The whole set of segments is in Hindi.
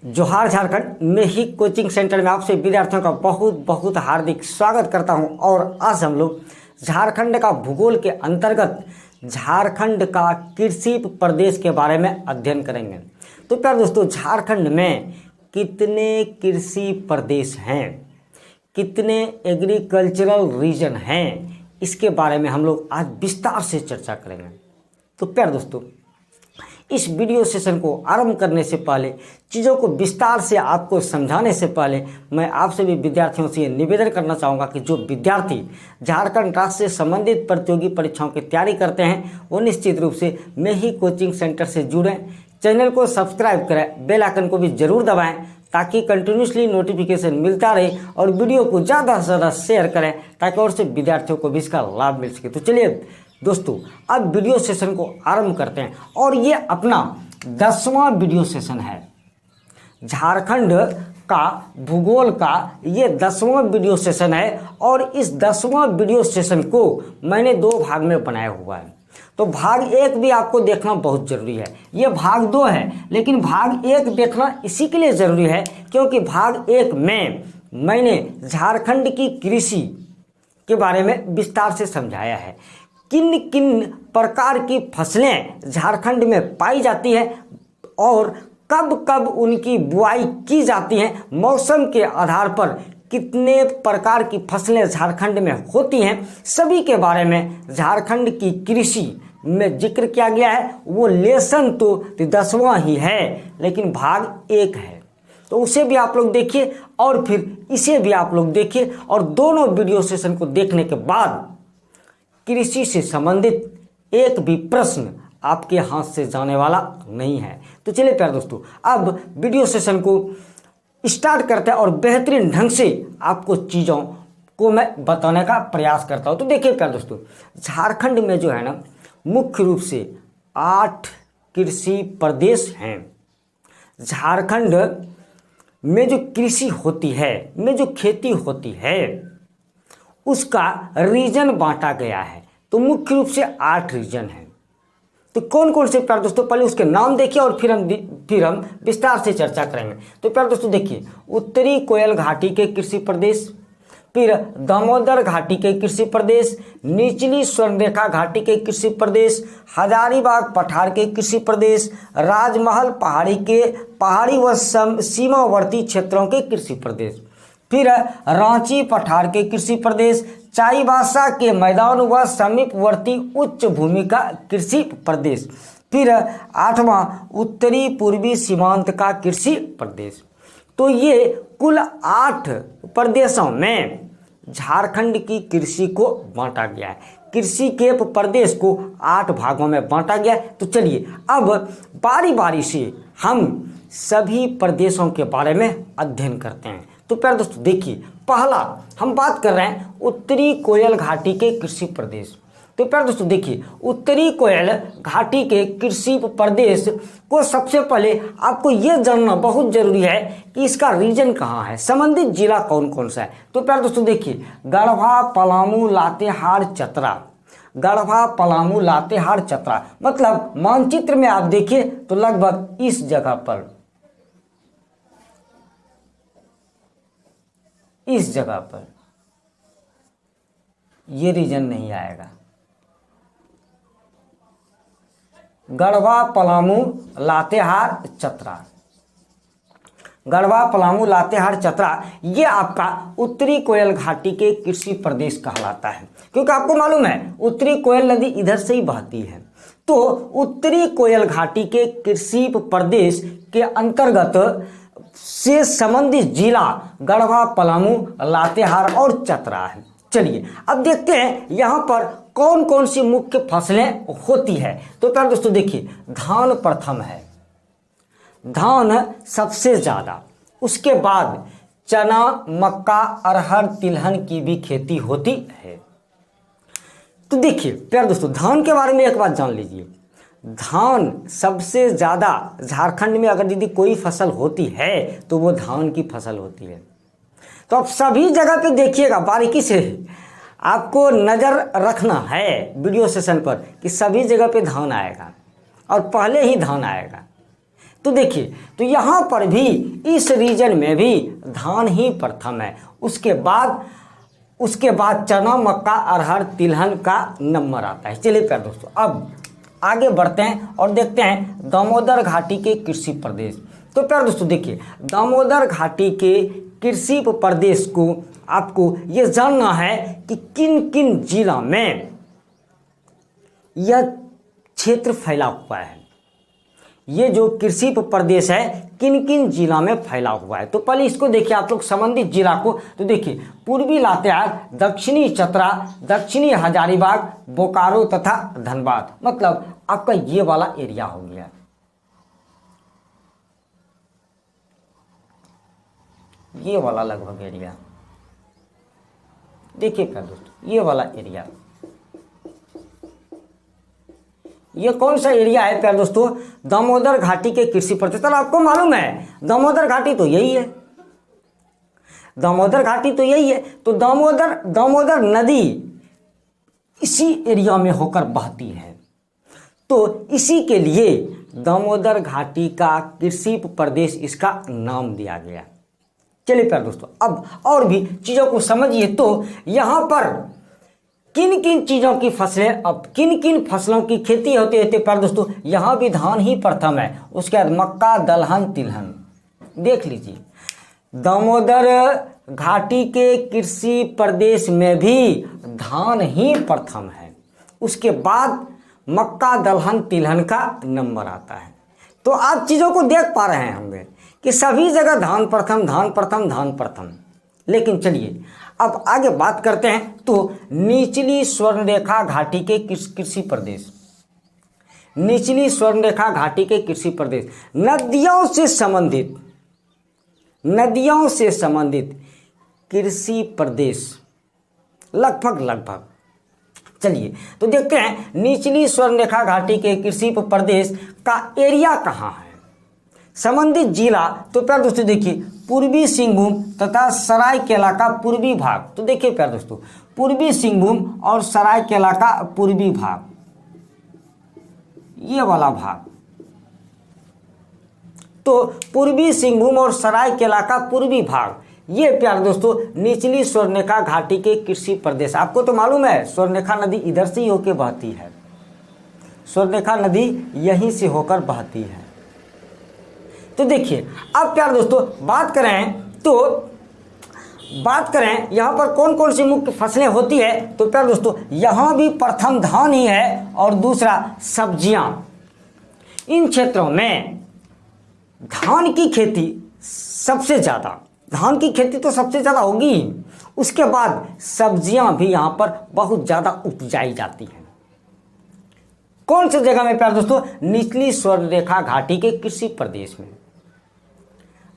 जोहार झारखंड में ही कोचिंग सेंटर में आपसे विद्यार्थियों का बहुत बहुत हार्दिक स्वागत करता हूं। और आज हम लोग झारखंड का भूगोल के अंतर्गत झारखंड का कृषि प्रदेश के बारे में अध्ययन करेंगे। तो प्यारे दोस्तों, झारखंड में कितने कृषि प्रदेश हैं, कितने एग्रीकल्चरल रीजन हैं, इसके बारे में हम लोग आज विस्तार से चर्चा करेंगे। तो प्यारे दोस्तों, इस वीडियो सेशन को आरंभ करने से पहले, चीज़ों को विस्तार से आपको समझाने से पहले, मैं आपसे भी विद्यार्थियों से निवेदन करना चाहूँगा कि जो विद्यार्थी झारखंड राज्य से संबंधित प्रतियोगी परीक्षाओं की तैयारी करते हैं वो निश्चित रूप से मैं ही कोचिंग सेंटर से जुड़ें, चैनल को सब्सक्राइब करें, बेल आइकन को भी जरूर दबाएं ताकि कंटिन्यूसली नोटिफिकेशन मिलता रहे, और वीडियो को ज़्यादा से ज़्यादा शेयर करें ताकि और से विद्यार्थियों को भी इसका लाभ मिल सके। तो चलिए दोस्तों, अब वीडियो सेशन को आरंभ करते हैं। और ये अपना 10वां वीडियो सेशन है। झारखंड का भूगोल का ये 10वां वीडियो सेशन है, और इस 10वां वीडियो सेशन को मैंने 2 भाग में बनाया हुआ है। तो भाग 1 भी आपको देखना बहुत जरूरी है। ये भाग 2 है, लेकिन भाग 1 देखना इसी के लिए जरूरी है क्योंकि भाग 1 में मैंने झारखंड की कृषि के बारे में विस्तार से समझाया है। किन किन प्रकार की फसलें झारखंड में पाई जाती हैं और कब कब उनकी बुआई की जाती हैं, मौसम के आधार पर कितने प्रकार की फसलें झारखंड में होती हैं, सभी के बारे में झारखंड की कृषि में जिक्र किया गया है। वो लेसन तो 10वां ही है, लेकिन भाग 1 है, तो उसे भी आप लोग देखिए और फिर इसे भी आप लोग देखिए, और दोनों वीडियो सेशन को देखने के बाद कृषि से संबंधित एक भी प्रश्न आपके हाथ से जाने वाला नहीं है। तो चलिए प्यारे दोस्तों, अब वीडियो सेशन को स्टार्ट करते हैं और बेहतरीन ढंग से आपको चीज़ों को मैं बताने का प्रयास करता हूं। तो देखिए प्यारे दोस्तों, झारखंड में जो है ना, मुख्य रूप से 8 कृषि प्रदेश हैं। झारखंड में जो कृषि होती है, में जो खेती होती है, उसका रीजन बांटा गया है। तो मुख्य रूप से 8 रीजन हैं। तो कौन कौन से प्यारे दोस्तों, पहले उसके नाम देखिए और फिर हम विस्तार से चर्चा करेंगे। तो प्यारे दोस्तों देखिए, उत्तरी कोयल घाटी के कृषि प्रदेश, फिर दामोदर घाटी के कृषि प्रदेश, निचली स्वर्णरेखा घाटी के कृषि प्रदेश, हजारीबाग पठार के कृषि प्रदेश, राजमहल पहाड़ी व सीमावर्ती क्षेत्रों के कृषि प्रदेश, फिर रांची पठार के कृषि प्रदेश, चाईबासा के मैदान व समीपवर्ती उच्च भूमि का कृषि प्रदेश, फिर 8वां उत्तरी पूर्वी सीमांत का कृषि प्रदेश। तो ये कुल 8 प्रदेशों में झारखंड की कृषि को बांटा गया है। कृषि के प्रदेश को 8 भागों में बांटा गया है। तो चलिए अब बारी बारी से हम सभी प्रदेशों के बारे में अध्ययन करते हैं। तो प्यारे दोस्तों देखिए, पहला हम बात कर रहे हैं उत्तरी कोयल घाटी के कृषि प्रदेश। तो प्यारे दोस्तों देखिए, उत्तरी कोयल घाटी के कृषि प्रदेश को सबसे पहले आपको यह जानना बहुत जरूरी है कि इसका रीजन कहाँ है, संबंधित जिला कौन कौन सा है। तो प्यारे दोस्तों देखिए, गढ़वा, पलामू, लातेहार, चतरा। गढ़वा, पलामू, लातेहार, चतरा, मतलब मानचित्र में आप देखिए तो लगभग इस जगह पर, इस जगह पर ये रीजन नहीं आएगा। गढ़वा, पलामू, लातेहार, चतरा, गढ़वा, पलामू, लातेहार, चतरा, ये आपका उत्तरी कोयल घाटी के कृषि प्रदेश कहलाता है, क्योंकि आपको मालूम है उत्तरी कोयल नदी इधर से ही बहती है। तो उत्तरी कोयल घाटी के कृषि प्रदेश के अंतर्गत से संबंधित जिला गढ़वा, पलामू, लातेहार और चतरा है। चलिए अब देखते हैं यहाँ पर कौन कौन सी मुख्य फसलें होती है। तो प्यारे दोस्तों देखिए, धान प्रथम है, धान सबसे ज्यादा, उसके बाद चना, मक्का, अरहर, तिलहन की भी खेती होती है। तो देखिए प्यारे दोस्तों, धान के बारे में एक बात जान लीजिए, धान सबसे ज़्यादा झारखंड में अगर यदि कोई फसल होती है तो वो धान की फसल होती है। तो आप सभी जगह पे देखिएगा, बारीकी से आपको नज़र रखना है वीडियो सेशन पर कि सभी जगह पे धान आएगा और पहले ही धान आएगा। तो देखिए, तो यहाँ पर भी इस रीजन में भी धान ही प्रथम है। उसके बाद चना, मक्का, अरहर, तिलहन का नंबर आता है। चलिए प्यारे दोस्तों, अब आगे बढ़ते हैं और देखते हैं दामोदर घाटी के कृषि प्रदेश। तो प्यारे दोस्तों देखिए, दामोदर घाटी के कृषि प्रदेश को आपको ये जानना है कि किन किन जिला में यह क्षेत्र फैला हुआ है। ये जो कृषि प्रदेश है किन किन जिला में फैला हुआ है। तो पहले इसको देखिए आप लोग, संबंधित जिला को। तो देखिए, पूर्वी लातेहार, दक्षिणी चतरा, दक्षिणी हजारीबाग, बोकारो तथा धनबाद, मतलब आपका ये वाला एरिया हो गया। ये वाला लगभग एरिया देखिए क्या दोस्तों, ये वाला एरिया, ये कौन सा एरिया है प्यारे दोस्तों? दामोदर घाटी के कृषि प्रदेश। चलो आपको मालूम है दामोदर घाटी तो यही है, दामोदर घाटी तो यही है। तो दामोदर नदी इसी एरिया में होकर बहती है, तो इसी के लिए दामोदर घाटी का कृषि प्रदेश इसका नाम दिया गया। चलिए प्यारे दोस्तों, अब और भी चीजों को समझिए। तो यहां पर किन किन चीजों की फसलें, अब किन किन फसलों की खेती होती है प्यारे दोस्तों? यहां भी धान ही प्रथम है, उसके बाद मक्का, दलहन, तिलहन। देख लीजिए, दामोदर घाटी के कृषि प्रदेश में भी धान ही प्रथम है, उसके बाद मक्का, दलहन, तिलहन का नंबर आता है। तो आप चीजों को देख पा रहे हैं होंगे कि सभी जगह धान प्रथम, धान प्रथम, धान प्रथम। लेकिन चलिए अब आगे बात करते हैं। तो निचली स्वर्णरेखा घाटी के कृषि प्रदेश, निचली स्वर्णरेखा घाटी के कृषि प्रदेश, नदियों से संबंधित कृषि प्रदेश लगभग। चलिए तो देखते हैं निचली स्वर्णरेखा घाटी के कृषि प्रदेश का एरिया कहाँ है, संबंधित जिला। तो प्यारे दोस्तों देखिए, पूर्वी सिंहभूम तथा सरायकेला का पूर्वी भाग। तो देखिए प्यारे दोस्तों, पूर्वी सिंहभूम और सरायकेला का पूर्वी भाग, ये वाला भाग। तो पूर्वी सिंहभूम और सरायकेला का पूर्वी भाग, ये प्यारे दोस्तों निचली स्वर्णरेखा घाटी के कृषि प्रदेश। आपको तो मालूम है स्वर्णरेखा नदी इधर से ही होकर बहती है, स्वर्णरेखा नदी यहीं से होकर बहती है। तो देखिए अब प्यारे दोस्तों बात करें यहां पर कौन कौन सी मुख्य फसलें होती है। तो प्यारे दोस्तों यहां भी प्रथम धान ही है और दूसरा सब्जियां। इन क्षेत्रों में धान की खेती सबसे ज्यादा, धान की खेती तो सबसे ज्यादा होगी, उसके बाद सब्जियां भी यहां पर बहुत ज्यादा उपजाई जाती हैं। कौन सी जगह में प्यारे दोस्तों? निचली स्वर्णरेखा घाटी के कृषि प्रदेश में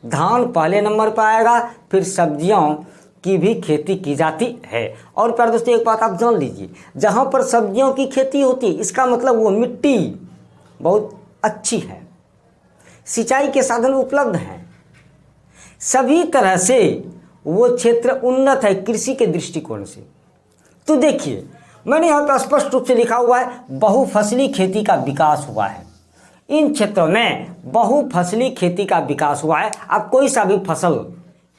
धान पहले नंबर पर आएगा, फिर सब्जियों की भी खेती की जाती है। और प्यारे दोस्तों एक बात आप जान लीजिए, जहां पर सब्जियों की खेती होती है इसका मतलब वो मिट्टी बहुत अच्छी है, सिंचाई के साधन उपलब्ध हैं, सभी तरह से वो क्षेत्र उन्नत है कृषि के दृष्टिकोण से। तो देखिए मैंने यहाँ पर स्पष्ट रूप से लिखा हुआ है बहुफसली खेती का विकास हुआ है। इन क्षेत्रों में बहुफसली खेती का विकास हुआ है। आप कोई सा भी फसल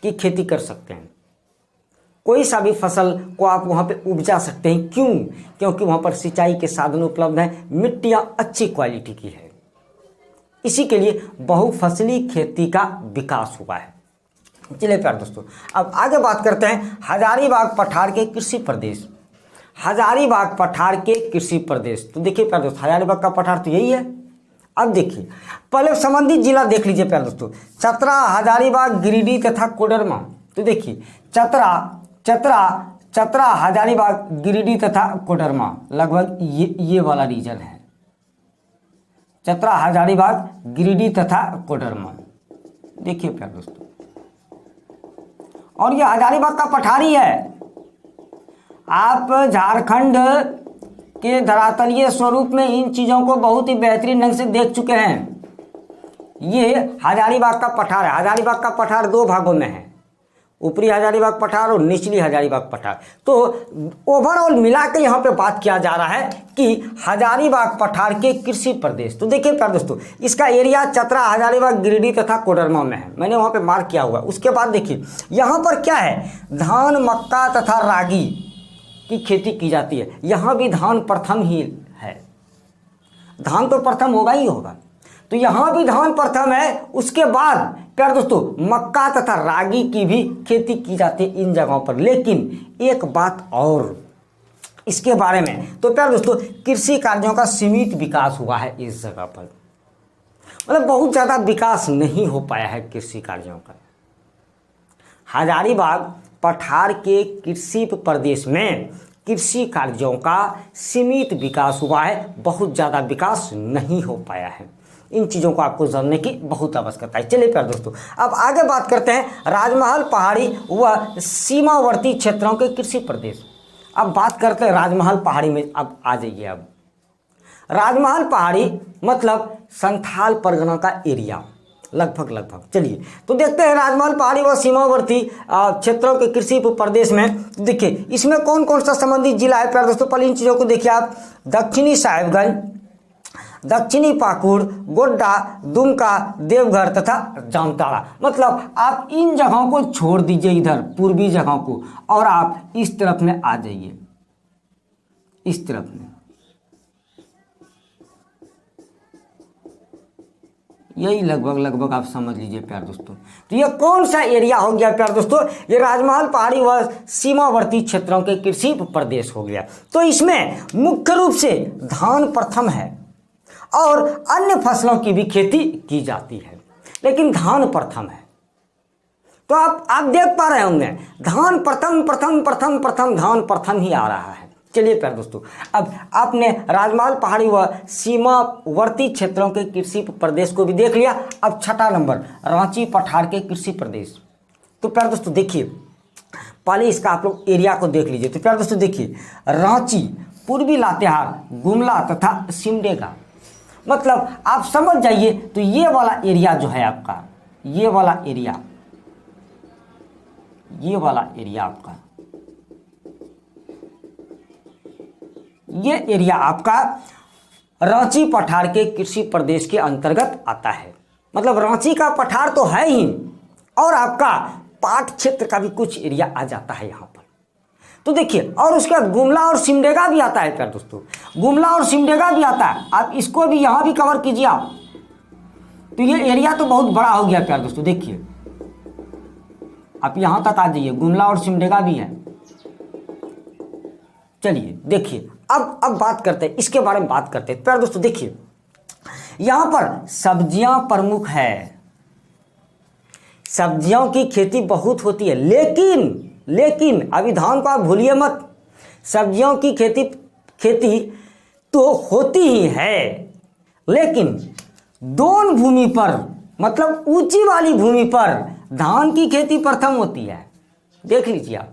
की खेती कर सकते हैं, कोई सा भी फसल को आप वहाँ पे उपजा सकते हैं। क्यों? क्योंकि वहाँ पर सिंचाई के साधन उपलब्ध हैं, मिट्टियाँ अच्छी क्वालिटी की है, इसी के लिए बहुफसली खेती का विकास हुआ है। चलिए प्यारे दोस्तों अब आगे बात करते हैं हजारीबाग पठार के कृषि प्रदेश, हजारीबाग पठार के कृषि प्रदेश। तो देखिए प्यारे दोस्तों हजारीबाग का पठार तो यही है। अब देखिए पहले संबंधित जिला देख लीजिए प्यारे दोस्तों, चतरा, हजारीबाग, गिरिडीह तथा कोडरमा। तो देखिए चतरा, हजारीबाग, गिरिडीह तथा कोडरमा, लगभग ये वाला रीजन है, चतरा, हजारीबाग, गिरिडीह तथा कोडरमा। देखिए प्यारे दोस्तों, और ये हजारीबाग का पठारी है। आप झारखंड के धरातलीय स्वरूप में इन चीज़ों को बहुत ही बेहतरीन ढंग से देख चुके हैं। ये हजारीबाग का पठार है। हजारीबाग का पठार दो भागों में है, ऊपरी हजारीबाग पठार और निचली हजारीबाग पठार। तो ओवरऑल मिला के यहाँ पे बात किया जा रहा है कि हजारीबाग पठार के कृषि प्रदेश। तो देखिए प्यारे दोस्तों, इसका एरिया चतरा, हजारीबाग, गिरिडीह तथा कोडरमा में है, मैंने वहाँ पे मार्क किया हुआ। उसके बाद देखिए यहाँ पर क्या है, धान, मक्का तथा रागी की खेती की जाती है। यहाँ भी धान प्रथम ही है, धान तो प्रथम होगा ही होगा, तो यहाँ भी धान प्रथम है। उसके बाद प्यारे दोस्तों मक्का तथा रागी की भी खेती की जाती है इन जगहों पर। लेकिन एक बात और इसके बारे में, तो प्यारे दोस्तों कृषि कार्यों का सीमित विकास हुआ है इस जगह पर, मतलब बहुत ज़्यादा विकास नहीं हो पाया है कृषि कार्यों का। हजारीबाग पठार के कृषि प्रदेश में कृषि कार्यों का सीमित विकास हुआ है, बहुत ज़्यादा विकास नहीं हो पाया है। इन चीज़ों को आपको जानने की बहुत आवश्यकता है। चलिए प्यारे दोस्तों अब आगे बात करते हैं राजमहल पहाड़ी व सीमावर्ती क्षेत्रों के कृषि प्रदेश। अब बात करते हैं राजमहल पहाड़ी में। अब आ जाइए, अब राजमहल पहाड़ी मतलब संथाल परगना का एरिया लगभग। चलिए तो देखते हैं राजमहल पहाड़ी व सीमावर्ती क्षेत्रों के कृषि प्रदेश में। देखिए इसमें कौन कौन सा संबंधित जिला है प्यारे दोस्तों, पहले इन चीज़ों को देखिए आप। दक्षिणी साहिबगंज, दक्षिणी पाकुड़, गोड्डा, दुमका, देवघर तथा जामताड़ा। मतलब आप इन जगहों को छोड़ दीजिए, इधर पूर्वी जगहों को, और आप इस तरफ में आ जाइए, इस तरफ में। यही लगभग आप समझ लीजिए प्यारे दोस्तों। तो ये कौन सा एरिया हो गया प्यारे दोस्तों, ये राजमहल पहाड़ी व सीमावर्ती क्षेत्रों के कृषि प्रदेश हो गया। तो इसमें मुख्य रूप से धान प्रथम है और अन्य फसलों की भी खेती की जाती है, लेकिन धान प्रथम है। तो आप देख पा रहे होंगे धान प्रथम धान प्रथम ही आ रहा है। चलिए प्यारे दोस्तों अब आपने राजमहल पहाड़ी व सीमावर्ती क्षेत्रों के कृषि प्रदेश को भी देख लिया। अब छठा नंबर रांची पठार के कृषि प्रदेश। तो प्यारे दोस्तों देखिए पहले इसका आप लोग एरिया को देख लीजिए। तो प्यारे दोस्तों देखिए रांची, पूर्वी लातेहार, गुमला तथा सिमडेगा, मतलब आप समझ जाइए। तो ये वाला एरिया जो है आपका, ये वाला एरिया आपका, ये एरिया आपका रांची पठार के कृषि प्रदेश के अंतर्गत आता है। मतलब रांची का पठार तो है ही, और आपका पाट क्षेत्र का भी कुछ एरिया आ जाता है यहाँ पर। तो देखिए और उसके बाद गुमला और सिमडेगा भी आता है प्यारे दोस्तों, गुमला और सिमडेगा भी आता है। आप इसको भी यहाँ भी कवर कीजिए आप। तो ये एरिया तो बहुत बड़ा हो गया प्यारे दोस्तों। देखिए आप यहाँ तक आ जाइए, गुमला और सिमडेगा भी है। चलिए देखिए अब बात करते हैं इसके बारे में, बात करते हैं प्यारे दोस्तों। देखिए यहां पर सब्जियां प्रमुख है, सब्जियों की खेती बहुत होती है। लेकिन अभी धान को आप भूलिए मत, सब्जियों की खेती तो होती ही है, लेकिन दोन भूमि पर, मतलब ऊंची वाली भूमि पर धान की खेती प्रथम होती है। देख लीजिए आप,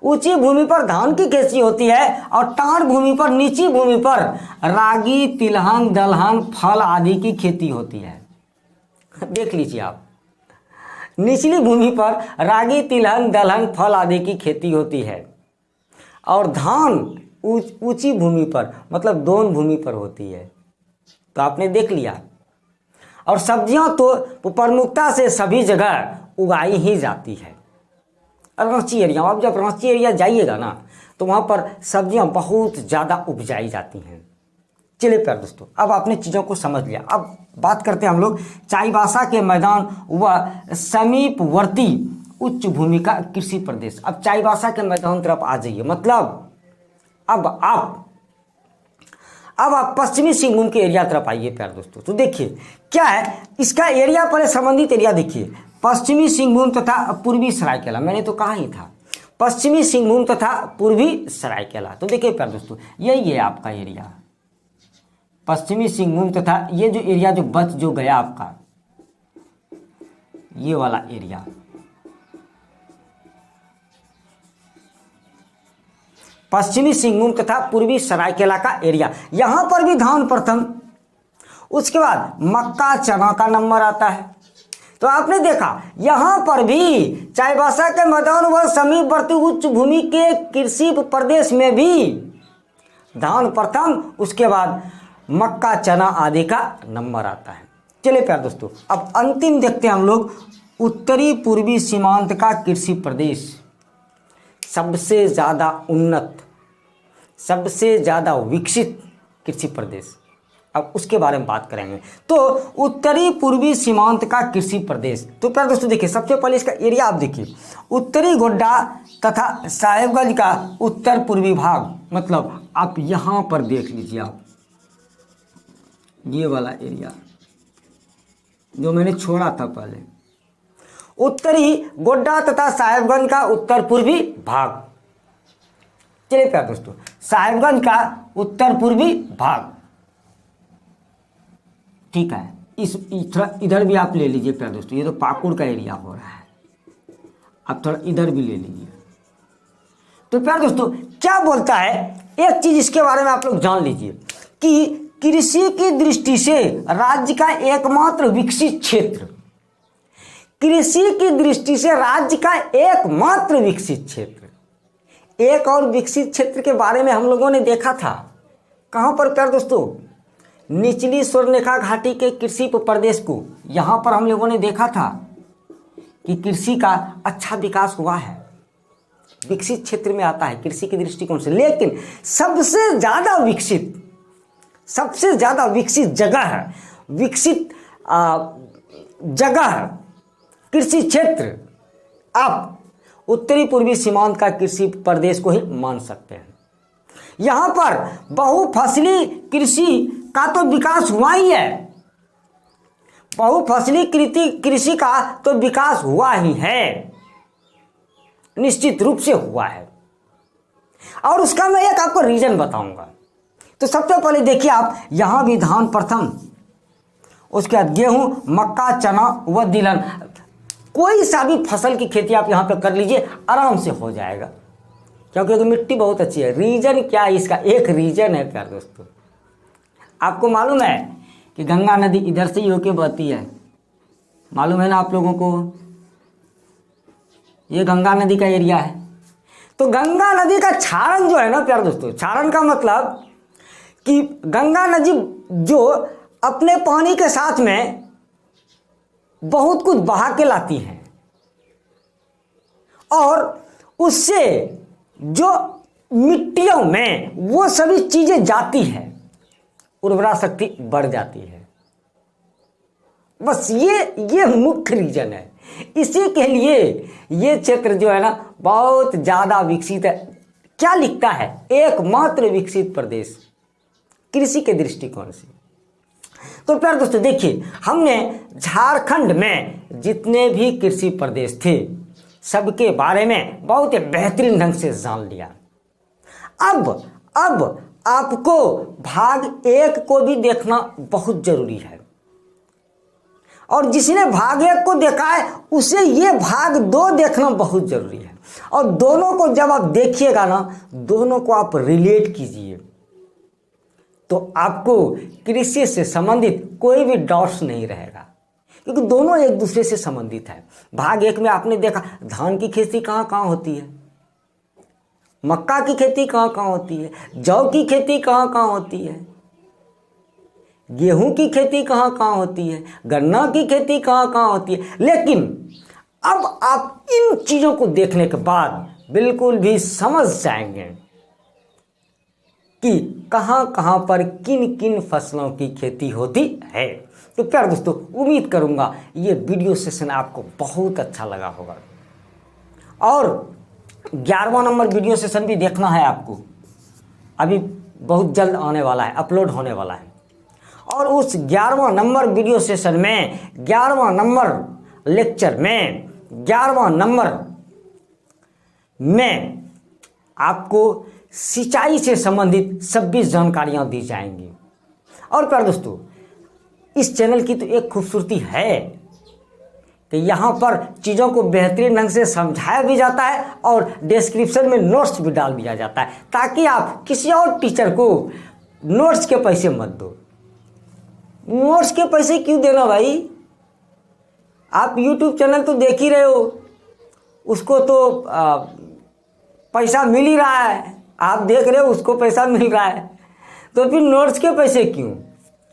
ऊंची भूमि पर धान की खेती होती है और टार भूमि पर, नीची भूमि पर रागी, तिलहन, दलहन, फल आदि की खेती होती है। देख लीजिए आप, निचली भूमि पर रागी, तिलहन, दलहन, फल आदि की खेती होती है, और धान ऊंची भूमि पर, मतलब दोन भूमि पर होती है। तो आपने देख लिया। और सब्जियां तो प्रमुखता से सभी जगह उगाई ही जाती है। रांची एरिया, आप जब रांची एरिया जाइएगा ना तो वहाँ पर सब्जियाँ बहुत ज़्यादा उपजाई जाती हैं। चलिए प्यारे दोस्तों अब आपने चीज़ों को समझ लिया। अब बात करते हैं हम लोग चाईबासा के मैदान व समीपवर्ती उच्च भूमि का कृषि प्रदेश। अब चाईबासा के मैदान तरफ आ जाइए। मतलब अब आप पश्चिमी सिंहभूम के एरिया तरफ आइए प्यारे दोस्तों। तो देखिए क्या है इसका एरिया, पहले संबंधित एरिया देखिए। पश्चिमी सिंहभूम तथा पूर्वी सरायकेला, मैंने तो कहा ही था पश्चिमी सिंहभूम तथा पूर्वी सरायकेला। तो देखिए प्यारे दोस्तों यही है आपका एरिया, पश्चिमी सिंहभूम तथा ये जो एरिया जो गया आपका, ये वाला एरिया पश्चिमी सिंहभूम तथा पूर्वी सरायकेला का एरिया। यहां पर भी धान प्रथम, उसके बाद मक्का, चना का नंबर आता है, तो आपने देखा यहां पर भी चाईबासा के मैदान व समीपवर्ती उच्च भूमि के कृषि प्रदेश में भी धान प्रथम, उसके बाद मक्का, चना आदि का नंबर आता है। चलिए प्यारे दोस्तों, अब अंतिम देखते हैं हम लोग उत्तरी पूर्वी सीमांत का कृषि प्रदेश, सबसे ज़्यादा उन्नत, सबसे ज़्यादा विकसित कृषि प्रदेश। अब उसके बारे में बात करेंगे। तो उत्तरी पूर्वी सीमांत का कृषि प्रदेश, तो प्यारे दोस्तों देखिए, सबसे पहले इसका एरिया आप देखिए, उत्तरी गोड्डा तथा साहेबगंज का उत्तर पूर्वी भाग, मतलब आप यहाँ पर देख लीजिए, आप ये वाला एरिया जो मैंने छोड़ा था पहले, उत्तरी गोड्डा तथा साहेबगंज का उत्तर पूर्वी भाग। चलिए प्यारे दोस्तों, साहेबगंज का उत्तर पूर्वी भाग, ठीक है। इस थोड़ा इधर भी आप ले लीजिए प्यारे दोस्तों, ये तो पाकुड़ का एरिया हो रहा है, आप थोड़ा इधर भी ले लीजिए। तो प्यारे दोस्तों क्या बोलता है, एक चीज इसके बारे में आप लोग जान लीजिए कि कृषि की दृष्टि से राज्य का एकमात्र विकसित क्षेत्र, कृषि की दृष्टि से राज्य का एकमात्र विकसित क्षेत्र, एक और विकसित क्षेत्र के बारे में हम लोगों ने देखा था, कहां पर प्यारे दोस्तों, निचली स्वर्णरेखा घाटी के कृषि प्रदेश को, यहां पर हम लोगों ने देखा था कि कृषि का अच्छा विकास हुआ है, विकसित क्षेत्र में आता है कृषि के दृष्टिकोण से। लेकिन सबसे ज्यादा विकसित जगह, विकसित जगह कृषि क्षेत्र आप उत्तरी पूर्वी सीमांत का कृषि प्रदेश को ही मान सकते हैं। यहां पर बहुफसली कृषि का तो विकास हुआ ही है, बहुफसली कृषि का तो विकास हुआ ही है, निश्चित रूप से हुआ है। और उसका मैं एक आपको रीजन बताऊंगा। तो सबसे पहले देखिए आप, यहां भी धान प्रथम, उसके बाद गेहूं, मक्का, चना व तिलहन, कोई सा भी फसल की खेती आप यहां पे कर लीजिए, आराम से हो जाएगा, क्योंकि तो मिट्टी बहुत अच्छी है। रीजन क्या है इसका, एक रीजन है प्यारे दोस्तों, आपको मालूम है कि गंगा नदी इधर से ही होके बहती है, मालूम है ना आप लोगों को, ये गंगा नदी का एरिया है। तो गंगा नदी का क्षारण जो है ना प्यारे दोस्तों, क्षारण का मतलब कि गंगा नदी जो अपने पानी के साथ में बहुत कुछ बहा के लाती है, और उससे जो मिट्टियों में वो सभी चीजें जाती है, उर्वरा शक्ति बढ़ जाती है। बस ये मुख्य रीजन है, इसी के लिए ये क्षेत्र जो है ना बहुत ज्यादा विकसित है। क्या लिखता है, एकमात्र विकसित प्रदेश कृषि के दृष्टिकोण से। तो प्यारे दोस्तों देखिए, हमने झारखंड में जितने भी कृषि प्रदेश थे सबके बारे में बहुत ही बेहतरीन ढंग से जान लिया। अब आपको भाग 1 को भी देखना बहुत जरूरी है, और जिसने भाग 1 को देखा है उसे ये भाग 2 देखना बहुत जरूरी है। और दोनों को जब आप देखिएगा ना, दोनों को आप रिलेट कीजिए, तो आपको कृषि से संबंधित कोई भी डाउट्स नहीं रहेगा, क्योंकि दोनों एक दूसरे से संबंधित है। भाग 1 में आपने देखा धान की खेती कहाँ कहाँ होती है, मक्का की खेती कहाँ कहाँ होती है, जौ की खेती कहाँ कहाँ होती है, गेहूं की खेती कहाँ कहाँ होती है, गन्ना की खेती कहाँ कहाँ होती है। लेकिन अब आप इन चीजों को देखने के बाद बिल्कुल भी समझ जाएंगे कि कहाँ कहाँ पर किन किन फसलों की खेती होती है। तो प्यारे दोस्तों, उम्मीद करूंगा ये वीडियो सेशन आपको बहुत अच्छा लगा होगा, और 11वां नंबर वीडियो सेशन भी देखना है आपको, अभी बहुत जल्द आने वाला है, अपलोड होने वाला है। और उस 11वां नंबर वीडियो सेशन में, 11वां नंबर लेक्चर में, 11वां नंबर में आपको सिंचाई से संबंधित सभी जानकारियां दी जाएंगी। और प्यारे दोस्तों, इस चैनल की तो एक खूबसूरती है कि यहाँ पर चीज़ों को बेहतरीन ढंग से समझाया भी जाता है और डिस्क्रिप्शन में नोट्स भी डाल दिया जाता है, ताकि आप किसी और टीचर को नोट्स के पैसे मत दो। नोट्स के पैसे क्यों देना भाई, आप YouTube चैनल तो देख ही रहे हो, उसको तो पैसा मिल ही रहा है, आप देख रहे हो उसको पैसा मिल रहा है, तो फिर नोट्स के पैसे क्यों?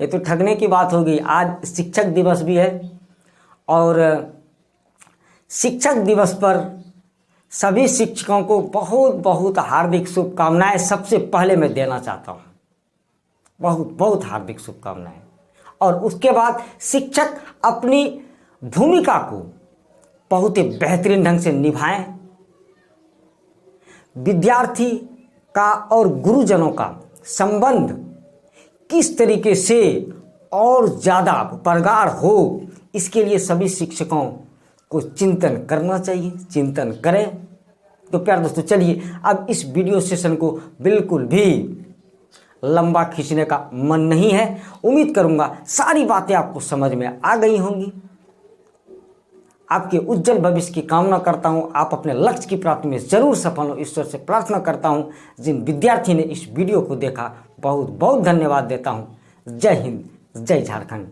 ये तो ठगने की बात हो गई। आज शिक्षक दिवस भी है और शिक्षक दिवस पर सभी शिक्षकों को बहुत बहुत हार्दिक शुभकामनाएं सबसे पहले मैं देना चाहता हूँ, बहुत बहुत हार्दिक शुभकामनाएं। और उसके बाद शिक्षक अपनी भूमिका को बहुत ही बेहतरीन ढंग से निभाएं, विद्यार्थी का और गुरुजनों का संबंध किस तरीके से और ज़्यादा प्रगाढ़ हो, इसके लिए सभी शिक्षकों को चिंतन करना चाहिए, चिंतन करें। तो प्यारे दोस्तों, चलिए अब इस वीडियो सेशन को बिल्कुल भी लंबा खींचने का मन नहीं है। उम्मीद करूंगा सारी बातें आपको समझ में आ गई होंगी। आपके उज्जवल भविष्य की कामना करता हूं, आप अपने लक्ष्य की प्राप्ति में जरूर सफल हो, ईश्वर से प्रार्थना करता हूं। जिन विद्यार्थी ने इस वीडियो को देखा, बहुत बहुत धन्यवाद देता हूं। जय हिंद, जय झारखंड।